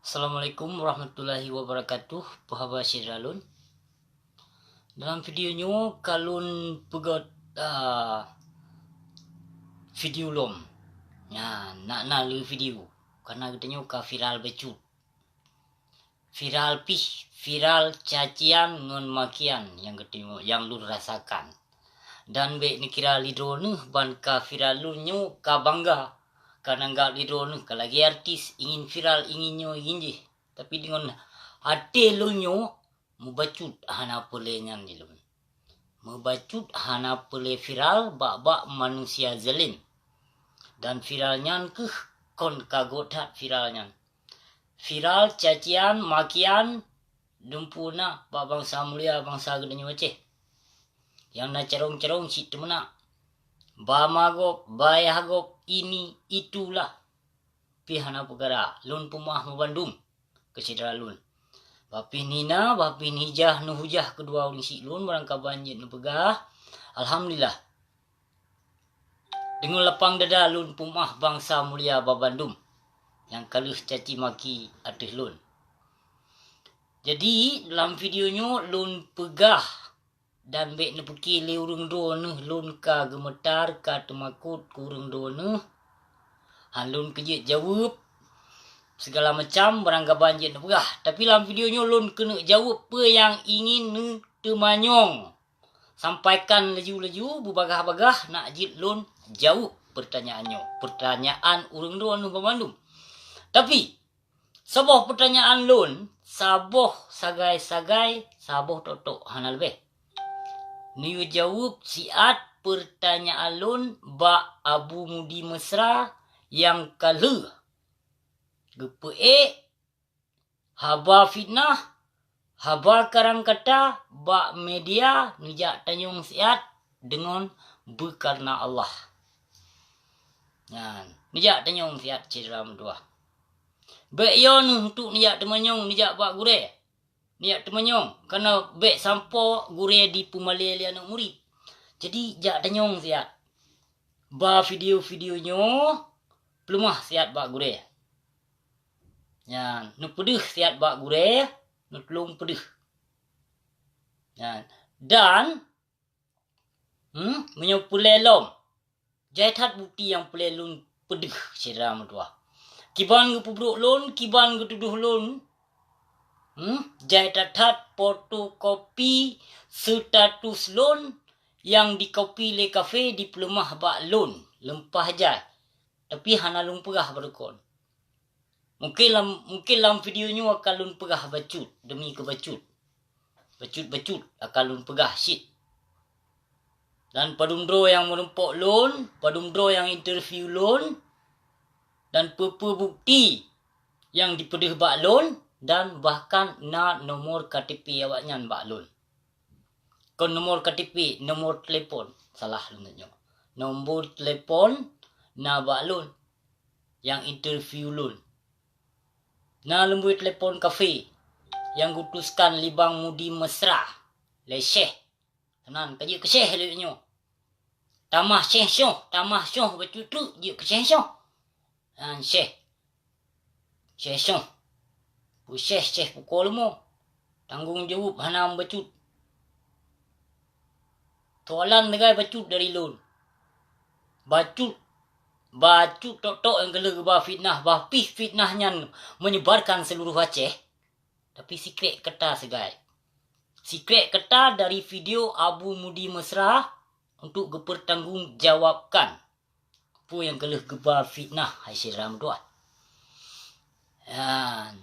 Assalamualaikum warahmatullahi wabarakatuh. Pahaba Syiralun. Dalam videonya kalun pegot video lom. Ya, nak lu video. Karena katanya ka viral becut. Viral pih, viral cacian ngon makian yang katanya yang lu rasakan. Dan be ni kira lidro nuh ban ka viral lu nyu ka bangga. Karena enggak lidro nuh kalagi artis ingin viral inginnya ingin. Tapi dengan hati lu nyu mubacut hana pole nyan dilun. Mubacut hana pole viral bak manusia zalim. Dan viralnya ke kon kagotat viralnya. Viral cacian makian dumpuna bak bangsa mulia bangsa gedenya waceh. Yang na cerong-cerong si temena. Ba magop, bayagop ini itulah. Pihana pegara lun pumah Bandung. Kesidra lun. Bapin hina, bapin hijah, nuhujah kedua uling si lun. Barangka banjir nupegah. Alhamdulillah. Dengan lepang dada lun pumah bangsa mulia Babandung. Yang kalus caci maki atas lun. Jadi dalam videonya lun pegah. Dan bek nepeki le urung do nuh lun ka gemetar ka temakut kurung do nuh. Han lun kejit jawab. Segala macam barangga banjir nak pegah. Tapi dalam videonya lun kena jawab apa yang ingin nu temanyong. Sampaikan laju-laju berbagah-bagah nak jit lun jawab pertanyaannya. Pertanyaan urang do nu Bandung. Tapi saboh pertanyaan lun, saboh sagai-sagai, saboh tok-tok hana lebih. Niu jawab siat pertanyaan lun ba Abu Mudi Mesra yang kalu. Gepe haba fitnah, haba karang kata, bak media, nijak tanyong siat dengan berkarna Allah. Yan, nijak tanyong siat ciram dua. Bek yon untuk nijak temanyong, nijak bak gure. Nijak temanyong, karena bek sampo gure di pumalele anak murid. Jadi jak tanyong siat. Ba video-videonya, pelumah siat bak gure. Yan, nu pedih siat bak gure, nu telung pedih. Yan, dan menyopulelom. Jaitat bukti yang pelelun pedih siram dua. Kiban ke pubruk lun, kiban ke tuduh lun. Jaitat fotokopi status lun yang dikopi le kafe di pelumah bak lun. Lempah jai. Tapi hana lun pegah berkon. Mungkin dalam videonya akan lun pegah bacut demi kebacut. Bacut akan lun pegah shit. Dan padumdro yang merempok lun, padumdro yang interview lun, dan pepe bukti yang dipedih bak lun, dan bahkan na nomor KTP awaknya bak lun. Kon nomor KTP, nomor telefon, salah lun tanya. Nombor telefon na bak lun yang interview lun. Na lembui telefon kafe yang gutuskan Libang Mudi Mesra. Le Syekh. Tenan kaji ke Syekh le nyo. Tamah Syekh Syekh, tamah Syekh betul je ke Syekh Syekh. Han Syekh. Syekh Syekh. Bu Syekh pukul mo. Tanggung jawab hana becut. Soalan negai becut dari lun. Bacut tok-tok yang gelar bah fitnah, bah pih fitnahnya menyebarkan seluruh Aceh. Tapi secret kata segai. Secret kata dari video Abu Mudi Mesra untuk dipertanggungjawabkan. Apa yang gelar gebah fitnah hai siram doa. Yan.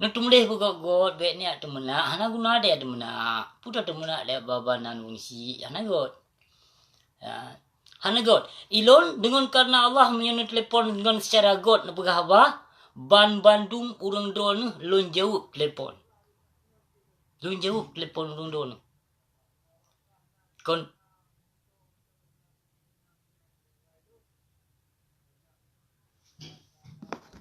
Nutum leh bugot bet ni at temena, hana guna dia temena. Puta temena dia babanan wungsi, hana got. Ya. Hana god. Ilon dengan karena Allah menyuruh telefon dengan secara god na pegah apa? Ban Bandung urang don lun jawab telefon. Lun jawab telefon urang don. Kon